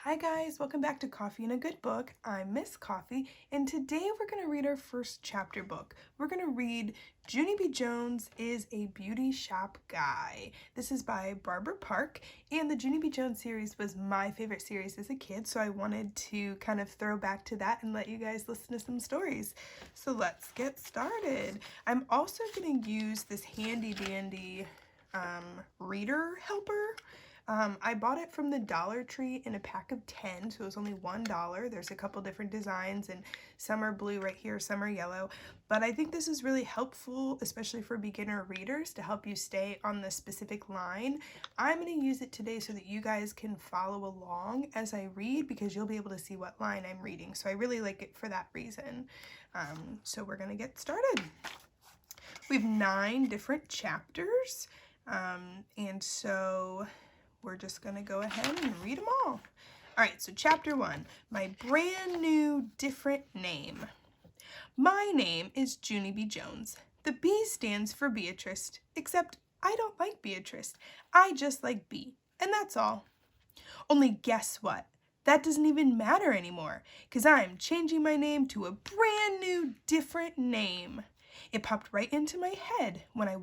Hi guys, welcome back to Coffee and a Good Book. I'm Miss Coffee, and today we're going to read our first chapter book. We're going to read Junie B. Jones is a Beauty Shop Guy. This is by Barbara Park, and the Junie B. Jones series was my favorite series as a kid, so I wanted to kind of throw back to that and let you guys listen to some stories. So let's get started. I'm also going to use this handy dandy reader helper. I bought it from the Dollar Tree in a pack of 10, so it was only $1. There's a couple different designs, and some are blue right here, some are yellow. But I think this is really helpful, especially for beginner readers, to help you stay on the specific line. I'm going to use it today so that you guys can follow along as I read, because you'll be able to see what line I'm reading. So I really like it for that reason. So we're going to get started. We have 9 different chapters, and so we're just going to go ahead and read them all. All right, so chapter 1, my brand new different name. My name is Junie B. Jones. The B stands for Beatrice, except I don't like Beatrice. I just like B, and that's all. Only guess what? That doesn't even matter anymore, because I'm changing my name to a brand new different name. It popped right into my head when I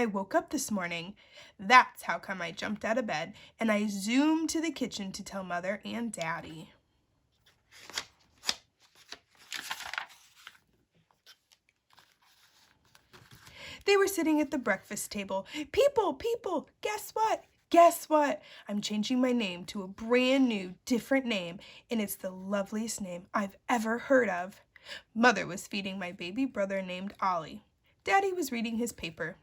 woke up this morning. That's how come I jumped out of bed and I zoomed to the kitchen to tell Mother and Daddy. They were sitting at the breakfast table. People, guess what? Guess what? I'm changing my name to a brand new, different name, and it's the loveliest name I've ever heard of. Mother was feeding my baby brother named Ollie. Daddy was reading his paper.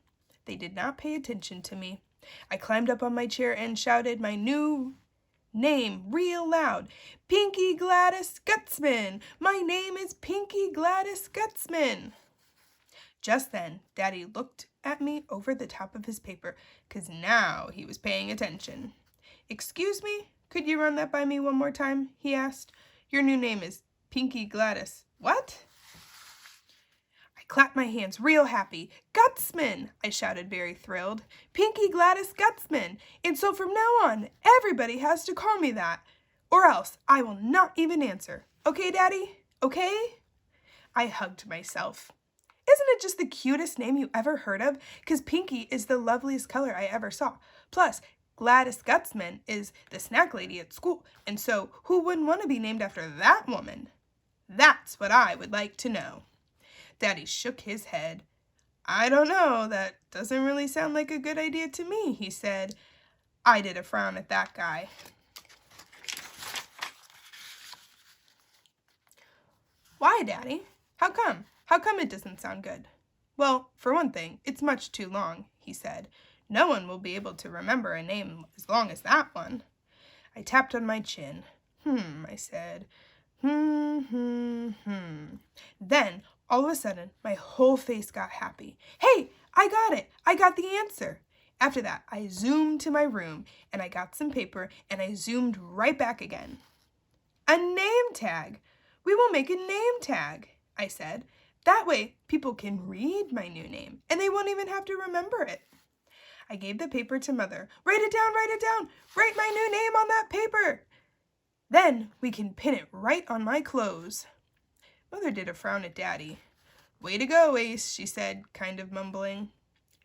They did not pay attention to me. I climbed up on my chair and shouted my new name real loud. Pinky Gladys Gutzman! My name is Pinky Gladys Gutzman! Just then, Daddy looked at me over the top of his paper, 'cause now he was paying attention. Excuse me, could you run that by me one more time? He asked. Your new name is Pinky Gladys. What? I clapped my hands real happy. Gutzman, I shouted, very thrilled. Pinky Gladys Gutzman. And so from now on, everybody has to call me that. Or else I will not even answer. Okay, Daddy? Okay? I hugged myself. Isn't it just the cutest name you ever heard of? 'Cause Pinky is the loveliest color I ever saw. Plus, Gladys Gutzman is the snack lady at school. And so who wouldn't want to be named after that woman? That's what I would like to know. Daddy shook his head. I don't know, that doesn't really sound like a good idea to me, he said. I did a frown at that guy. Why, Daddy? How come? How come it doesn't sound good? Well, for one thing, it's much too long, he said. No one will be able to remember a name as long as that one. I tapped on my chin. I said. Then, all of a sudden, my whole face got happy. Hey, I got it. I got the answer. After that, I zoomed to my room, and I got some paper, and I zoomed right back again. A name tag. We will make a name tag, I said. That way, people can read my new name, and they won't even have to remember it. I gave the paper to Mother. Write it down, write it down. Write my new name on that paper. Then we can pin it right on my clothes. Mother did a frown at Daddy. Way to go, Ace, she said, kind of mumbling.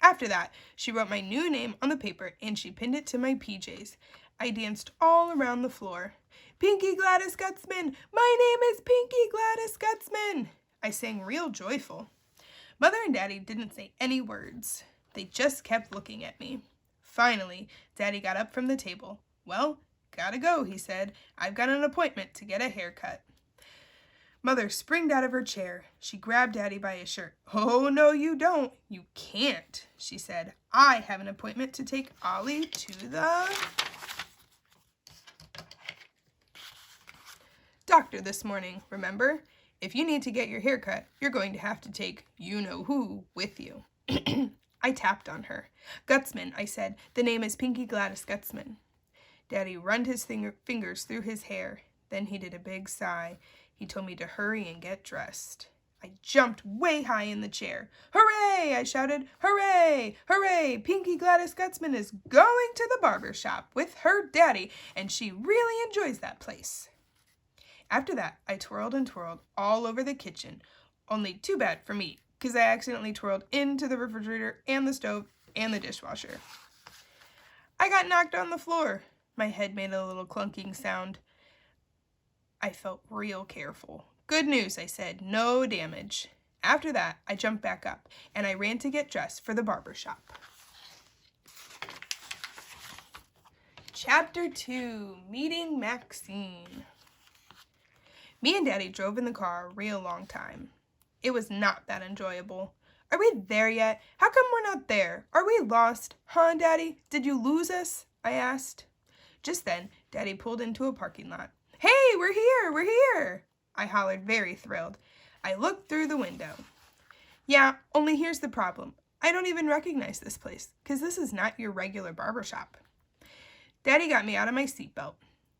After that, she wrote my new name on the paper, and she pinned it to my PJs. I danced all around the floor. Pinky Gladys Gutzman! My name is Pinky Gladys Gutzman! I sang real joyful. Mother and Daddy didn't say any words. They just kept looking at me. Finally, Daddy got up from the table. Well, gotta go, he said. I've got an appointment to get a haircut. Mother springed out of her chair. She grabbed Daddy by his shirt. Oh, no, you don't. You can't, she said. I have an appointment to take Ollie to the doctor this morning, remember? If you need to get your hair cut, you're going to have to take you-know-who with you. I tapped on her. Gutzman, I said. The name is Pinky Gladys Gutzman. Daddy runned his fingers through his hair. Then he did a big sigh. He told me to hurry and get dressed. I jumped way high in the chair. Hooray! I shouted. Hooray! Hooray! Pinky Gladys Gutzman is going to the barber shop with her daddy, and she really enjoys that place. After that, I twirled and twirled all over the kitchen. Only too bad for me, because I accidentally twirled into the refrigerator and the stove and the dishwasher. I got knocked on the floor. My head made a little clunking sound. I felt real careful. Good news, I said, no damage. After that, I jumped back up, and I ran to get dressed for the barber shop. Chapter 2, Meeting Maxine. Me and Daddy drove in the car a real long time. It was not that enjoyable. Are we there yet? How come we're not there? Are we lost? Huh, Daddy? Did you lose us? I asked. Just then, Daddy pulled into a parking lot. Hey, we're here! We're here! I hollered, very thrilled. I looked through the window. Yeah, only here's the problem. I don't even recognize this place, because this is not your regular barber shop. Daddy got me out of my seatbelt.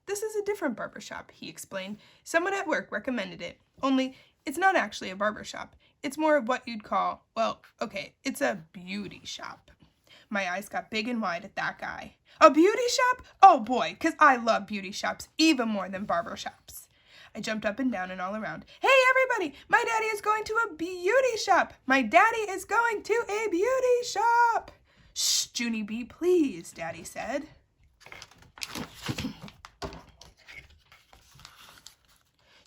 This is a different barber shop, he explained. Someone at work recommended it, only it's not actually a barber shop. It's more of what you'd call, well, okay, it's a beauty shop. My eyes got big and wide at that guy. A beauty shop? Oh boy, 'cause I love beauty shops even more than barber shops. I jumped up and down and all around. Hey everybody, my daddy is going to a beauty shop. My daddy is going to a beauty shop. Shh, Junie B, please, Daddy said.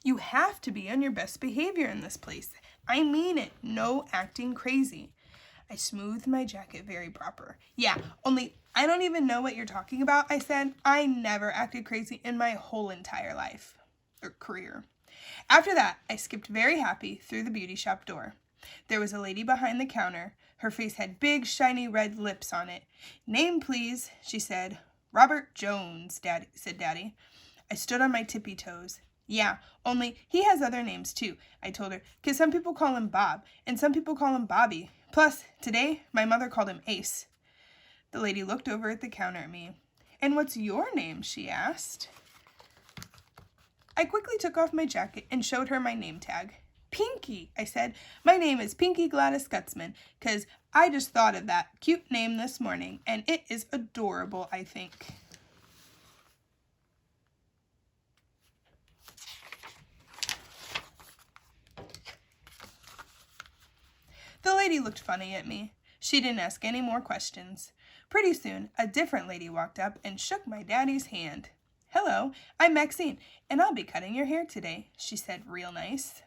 You have to be on your best behavior in this place. I mean it, no acting crazy. I smoothed my jacket very proper. Yeah, only I don't even know what you're talking about, I said. I never acted crazy in my whole entire life, or career. After that, I skipped very happy through the beauty shop door. There was a lady behind the counter. Her face had big, shiny red lips on it. Name, please, she said. Robert Jones, Daddy, said Daddy. I stood on my tippy toes. Yeah, only he has other names too, I told her, 'cause some people call him Bob, and some people call him Bobby. Plus, today, my mother called him Ace. The lady looked over at the counter at me. And what's your name, she asked. I quickly took off my jacket and showed her my name tag. Pinky, I said. My name is Pinky Gladys Gutzman, 'cause I just thought of that cute name this morning, and it is adorable, I think. The lady looked funny at me. She didn't ask any more questions. Pretty soon, a different lady walked up and shook my daddy's hand. Hello, I'm Maxine, and I'll be cutting your hair today, she said real nice.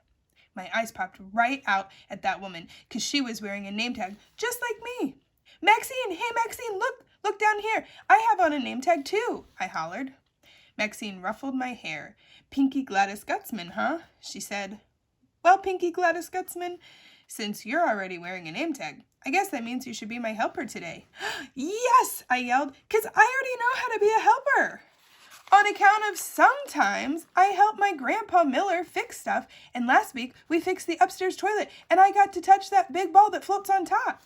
My eyes popped right out at that woman, 'cause she was wearing a name tag just like me. Maxine, hey Maxine, look down here. I have on a name tag too, I hollered. Maxine ruffled my hair. Pinky Gladys Gutzman, huh? She said. Well, Pinky Gladys Gutzman, since you're already wearing a name tag, I guess that means you should be my helper today. Yes, I yelled, 'cause I already know how to be a helper. On account of sometimes I help my Grandpa Miller fix stuff, and last week we fixed the upstairs toilet, and I got to touch that big ball that floats on top.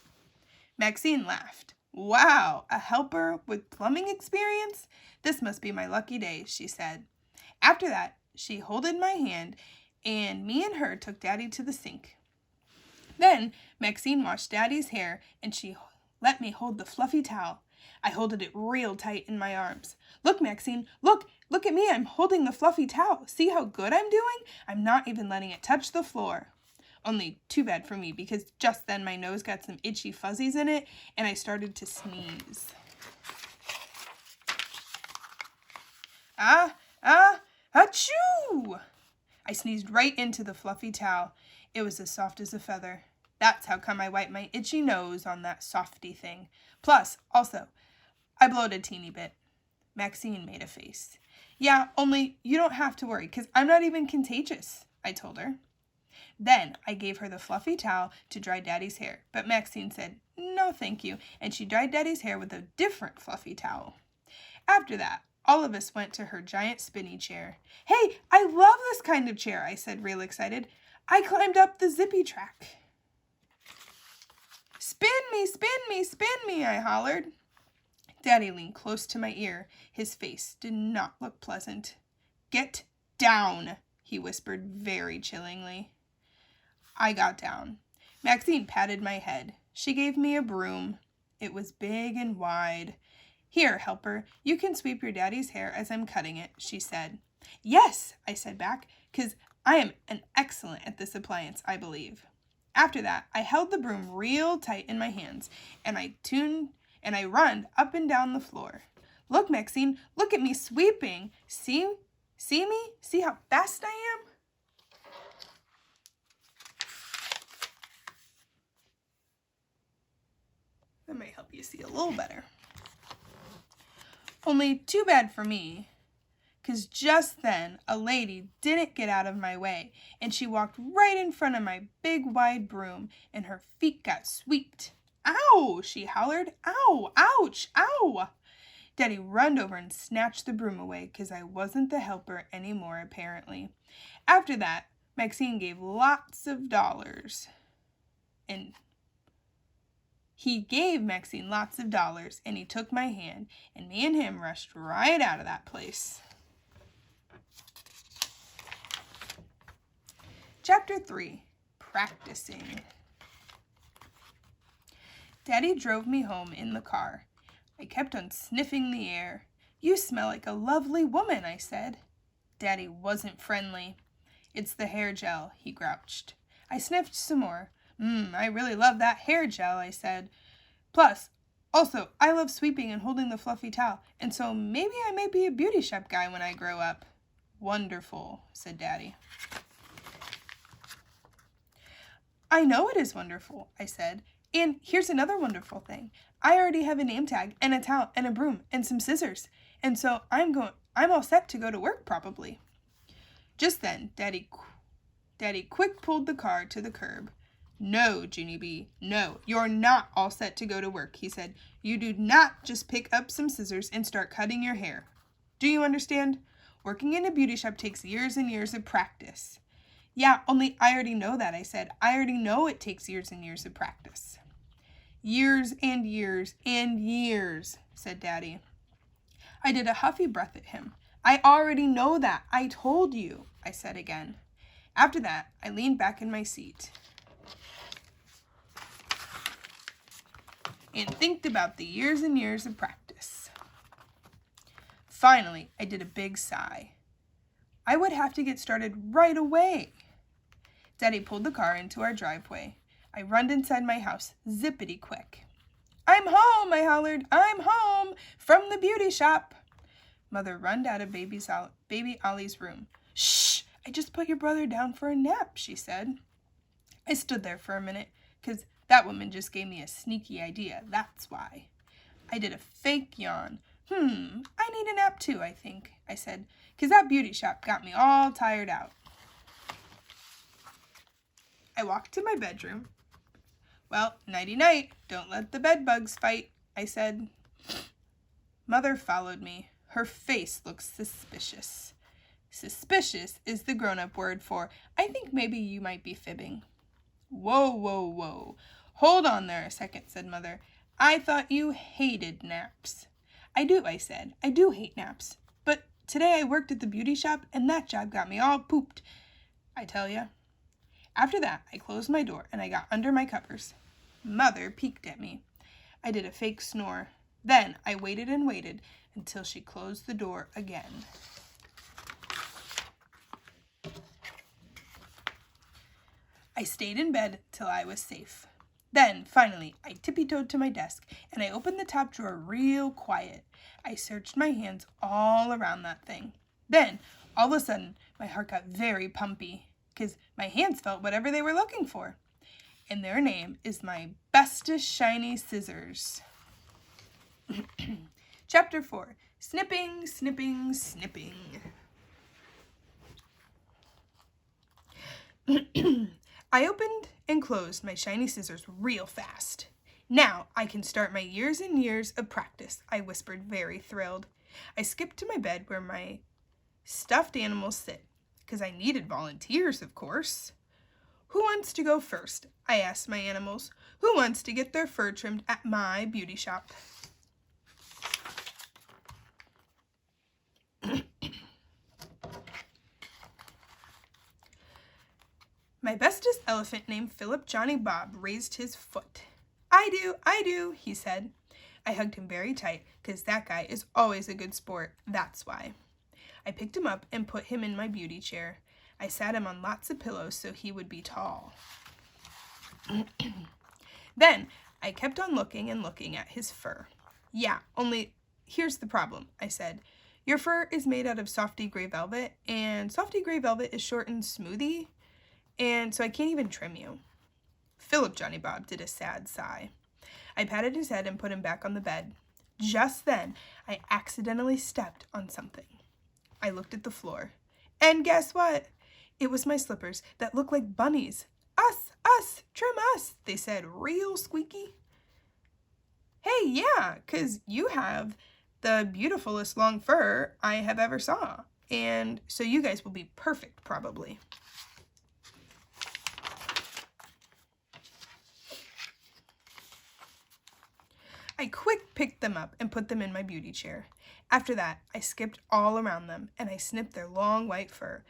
Maxine laughed. Wow, a helper with plumbing experience? This must be my lucky day, she said. After that, she holded my hand, and me and her took Daddy to the sink. Then Maxine washed Daddy's hair, and she let me hold the fluffy towel. I holded it real tight in my arms. Look, Maxine, look at me. I'm holding the fluffy towel. See how good I'm doing? I'm not even letting it touch the floor. Only too bad for me, because just then my nose got some itchy fuzzies in it, and I started to sneeze. Achoo! I sneezed right into the fluffy towel. It was as soft as a feather. That's how come I wiped my itchy nose on that softy thing. Plus, also, I blowed a teeny bit. Maxine made a face. Yeah, only you don't have to worry, 'cause I'm not even contagious, I told her. Then I gave her the fluffy towel to dry Daddy's hair, but Maxine said, no thank you, and she dried Daddy's hair with a different fluffy towel. After that, all of us went to her giant spinny chair. Hey, I love this kind of chair, I said, real excited. I climbed up the zippy track. Spin me, spin me, spin me, I hollered. Daddy leaned close to my ear. His face did not look pleasant. Get down, he whispered very chillingly. I got down. Maxine patted my head. She gave me a broom. It was big and wide. Here, helper, you can sweep your daddy's hair as I'm cutting it, she said. Yes, I said back, 'cause I am an excellent at this appliance, I believe. After that, I held the broom real tight in my hands, and I run up and down the floor. Look, Maxine, look at me sweeping. See me? See how fast I am? That might help you see a little better. Only too bad for me, 'cause just then a lady didn't get out of my way, and she walked right in front of my big wide broom, and her feet got sweeped. Ow, she hollered. Ow, ouch, ow. Daddy runned over and snatched the broom away, 'cause I wasn't the helper anymore, apparently. After that, Maxine gave lots of dollars, and he gave Maxine lots of dollars, and he took my hand, and me and him rushed right out of that place. Chapter 3, Practicing. Daddy drove me home in the car. I kept on sniffing the air. You smell like a lovely woman, I said. Daddy wasn't friendly. It's the hair gel, he grouched. I sniffed some more. I really love that hair gel, I said. Plus, also, I love sweeping and holding the fluffy towel, and so maybe I may be a beauty shop guy when I grow up. Wonderful, said Daddy. I know it is wonderful, I said. And here's another wonderful thing. I already have a name tag and a towel and a broom and some scissors, and so I'm all set to go to work probably. Just then, Daddy quick pulled the car to the curb. No, Junie B, no, you're not all set to go to work, he said. You do not just pick up some scissors and start cutting your hair. Do you understand? Working in a beauty shop takes years and years of practice. Yeah, only I already know that, I said. I already know it takes years and years of practice. Years and years and years, said Daddy. I did a huffy breath at him. I already know that. I told you, I said again. After that, I leaned back in my seat and thinked about the years and years of practice. Finally, I did a big sigh. I would have to get started right away. Daddy pulled the car into our driveway. I runned inside my house, zippity quick. I'm home, I hollered. I'm home from the beauty shop. Mother runned out of baby Ollie's room. Shh, I just put your brother down for a nap, she said. I stood there for a minute, 'cause that woman just gave me a sneaky idea, that's why. I did a fake yawn. I need a nap too, I think, I said, 'cause that beauty shop got me all tired out. I walked to my bedroom. Well, nighty-night, don't let the bed bugs fight, I said. Mother followed me. Her face looked suspicious. Suspicious is the grown-up word for, I think maybe you might be fibbing. Whoa, whoa, whoa. Hold on there a second, said Mother. I thought you hated naps. I do, I said. I do hate naps. But today I worked at the beauty shop, and that job got me all pooped, I tell ya. After that, I closed my door, and I got under my covers. Mother peeked at me. I did a fake snore. Then I waited and waited until she closed the door again. I stayed in bed till I was safe. Then, finally, I tippy-toed to my desk, and I opened the top drawer real quiet. I searched my hands all around that thing. Then, all of a sudden, my heart got very pumpy, 'cause my hands felt whatever they were looking for. And their name is my bestest shiny scissors. Chapter 4, Snipping, Snipping, Snipping. I opened and closed my shiny scissors real fast. Now I can start my years and years of practice, I whispered, very thrilled. I skipped to my bed where my stuffed animals sit, 'cause I needed volunteers, of course. Who wants to go first? I asked my animals. Who wants to get their fur trimmed at my beauty shop? My bestest elephant named Philip Johnny Bob raised his foot. I do, he said. I hugged him very tight, 'cause that guy is always a good sport, that's why. I picked him up and put him in my beauty chair. I sat him on lots of pillows so he would be tall. Then I kept on looking and looking at his fur. Yeah, only here's the problem, I said. Your fur is made out of softy gray velvet, and softy gray velvet is short and smoothy, and so I can't even trim you. Philip Johnny Bob did a sad sigh. I patted his head and put him back on the bed. Just then, I accidentally stepped on something. I looked at the floor, and guess what? It was my slippers that looked like bunnies. Us, trim us, they said real squeaky. Hey, yeah, 'cause you have the beautifulest long fur I have ever saw, and so you guys will be perfect, probably. I quick picked them up and put them in my beauty chair. After that, I skipped all around them, and I snipped their long white fur.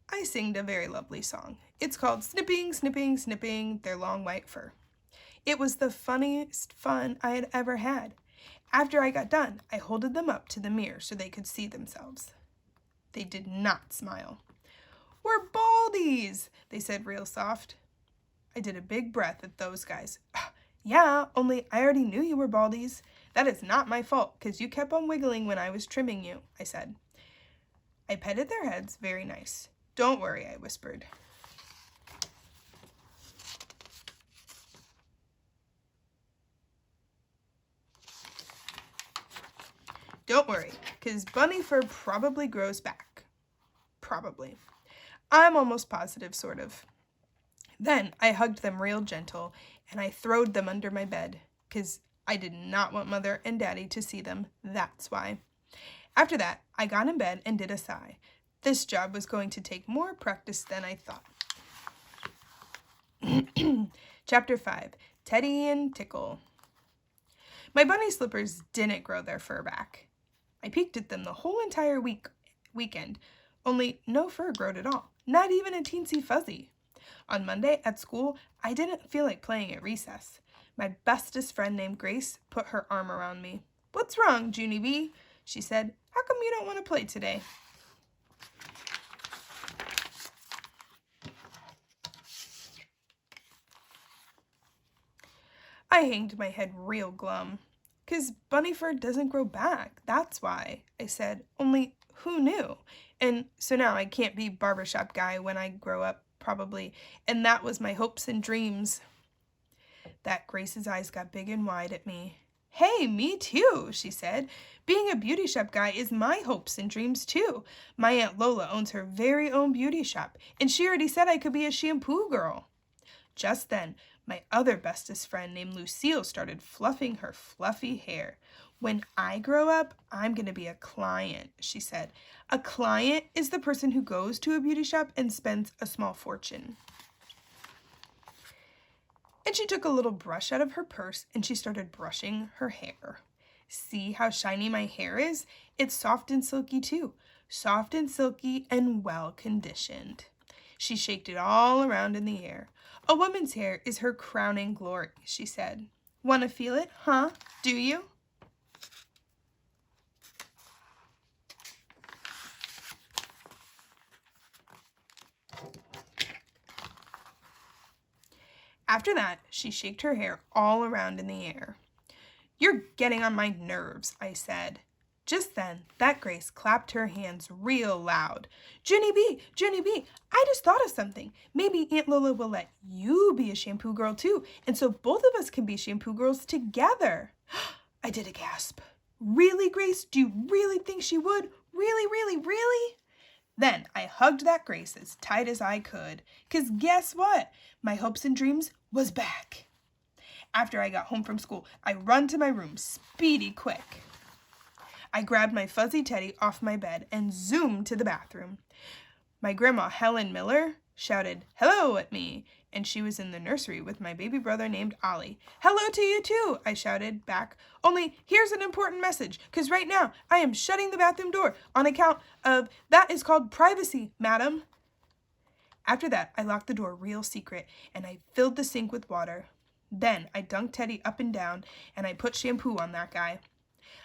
I singed a very lovely song. It's called Snipping, Snipping, Snipping Their Long White Fur. It was the funniest fun I had ever had. After I got done, I holded them up to the mirror so they could see themselves. They did not smile. We're baldies, they said real soft. I did a big breath at those guys. Yeah, only I already knew you were baldies. That is not my fault, 'cause you kept on wiggling when I was trimming you, I said. I petted their heads very nice. Don't worry, I whispered. Don't worry, 'cause bunny fur probably grows back. Probably. I'm almost positive, sort of. Then I hugged them real gentle, and I throwed them under my bed, 'cause I did not want Mother and Daddy to see them, that's why. After that, I got in bed and did a sigh. This job was going to take more practice than I thought. Chapter 5, Teddy and Tickle. My bunny slippers didn't grow their fur back. I peeked at them the whole entire weekend, only no fur growed at all, not even a teensy fuzzy. On Monday at school, I didn't feel like playing at recess. My bestest friend named Grace put her arm around me. What's wrong, Junie B? She said. How come you don't want to play today? I hanged my head real glum. 'Cause bunny fur doesn't grow back, that's why, I said. Only, who knew? And so now I can't be barbershop guy when I grow up, probably, and that was my hopes and dreams. That Grace's eyes got big and wide at me. Hey, me too, she said. Being a beauty shop guy is my hopes and dreams too. My Aunt Lola owns her very own beauty shop, and she already said I could be a shampoo girl. Just then, my other bestest friend named Lucille started fluffing her fluffy hair. When I grow up, I'm going to be a client, she said. A client is the person who goes to a beauty shop and spends a small fortune. And she took a little brush out of her purse and she started brushing her hair. See how shiny my hair is? It's soft and silky too. Soft and silky and well conditioned. She shaked it all around in the air. A woman's hair is her crowning glory, she said. Want to feel it, huh? Do you? After that, she shaked her hair all around in the air. You're getting on my nerves, I said. Just then, that Grace clapped her hands real loud. Junie B, I just thought of something. Maybe Aunt Lola will let you be a shampoo girl too, and so both of us can be shampoo girls together. I did a gasp. Really, Grace? Do you really think she would? Really? Then I hugged that Grace as tight as I could, 'cause guess what? My hopes and dreams was back. After I got home from school, I run to my room speedy quick. I grabbed my fuzzy teddy off my bed and zoomed to the bathroom. My grandma, Helen Miller, shouted hello at me, and she was in the nursery with my baby brother named Ollie. Hello to you too, I shouted back. Only here's an important message, 'cause right now I am shutting the bathroom door on account of that is called privacy, madam. After that, I locked the door real secret, and I filled the sink with water. Then I dunked Teddy up and down, and I put shampoo on that guy.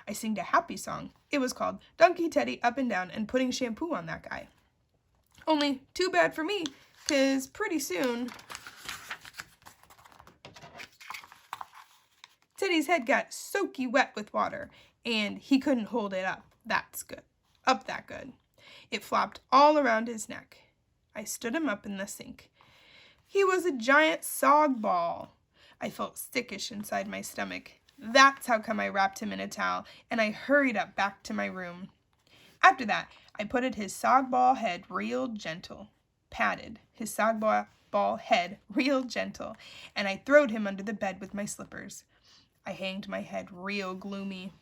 I singed a happy song. It was called Dunking Teddy Up and Down and Putting Shampoo on That Guy. Only too bad for me, 'cause pretty soon Teddy's head got soaky wet with water, and he couldn't hold it up. Up that good. It flopped all around his neck. I stood him up in the sink. He was a giant sog ball. I felt sickish inside my stomach. That's how come I wrapped him in a towel, and I hurried up back to my room. After that, I patted his sog ball head real gentle, and I throwed him under the bed with my slippers. I hanged my head real gloomy.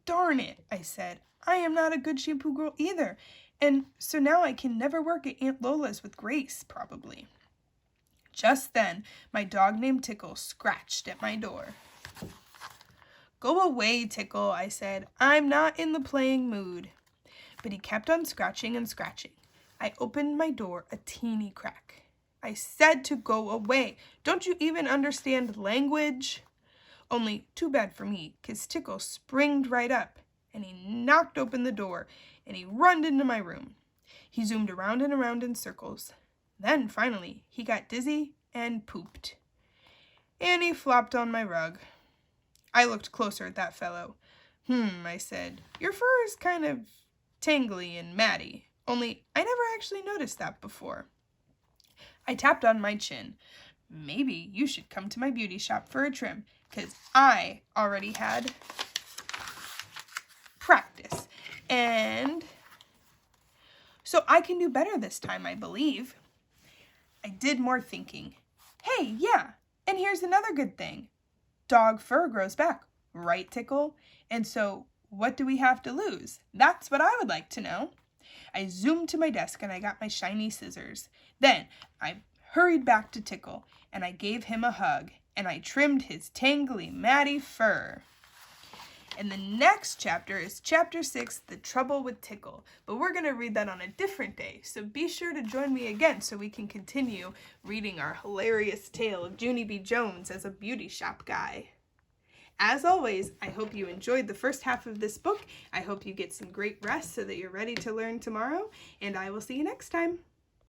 Darn it, I said. I am not a good shampoo girl either, and so now I can never work at Aunt Lola's with Grace, probably. Just then, my dog named Tickle scratched at my door. Go away, Tickle, I said. I'm not in the playing mood. But he kept on scratching and scratching. I opened my door a teeny crack. I said to go away. Don't you even understand language? Only too bad for me, 'cause Tickle springed right up, and he knocked open the door, and he runned into my room. He zoomed around and around in circles. Then, finally, he got dizzy and pooped. And he flopped on my rug. I looked closer at that fellow. I said, your fur is kind of tangly and matty, only I never actually noticed that before. I tapped on my chin. Maybe you should come to my beauty shop for a trim, 'cause I already had practice, and so I can do better this time, I believe. I did more thinking. Hey, yeah, and here's another good thing. Dog fur grows back, right, Tickle? And so what do we have to lose? That's what I would like to know. I zoomed to my desk and I got my shiny scissors. Then I hurried back to Tickle and I gave him a hug and I trimmed his tangly, matty fur. And the next chapter is Chapter 6, The Trouble with Tickle. But we're going to read that on a different day, so be sure to join me again so we can continue reading our hilarious tale of Junie B. Jones as a beauty shop guy. As always, I hope you enjoyed the first half of this book. I hope you get some great rest so that you're ready to learn tomorrow, and I will see you next time.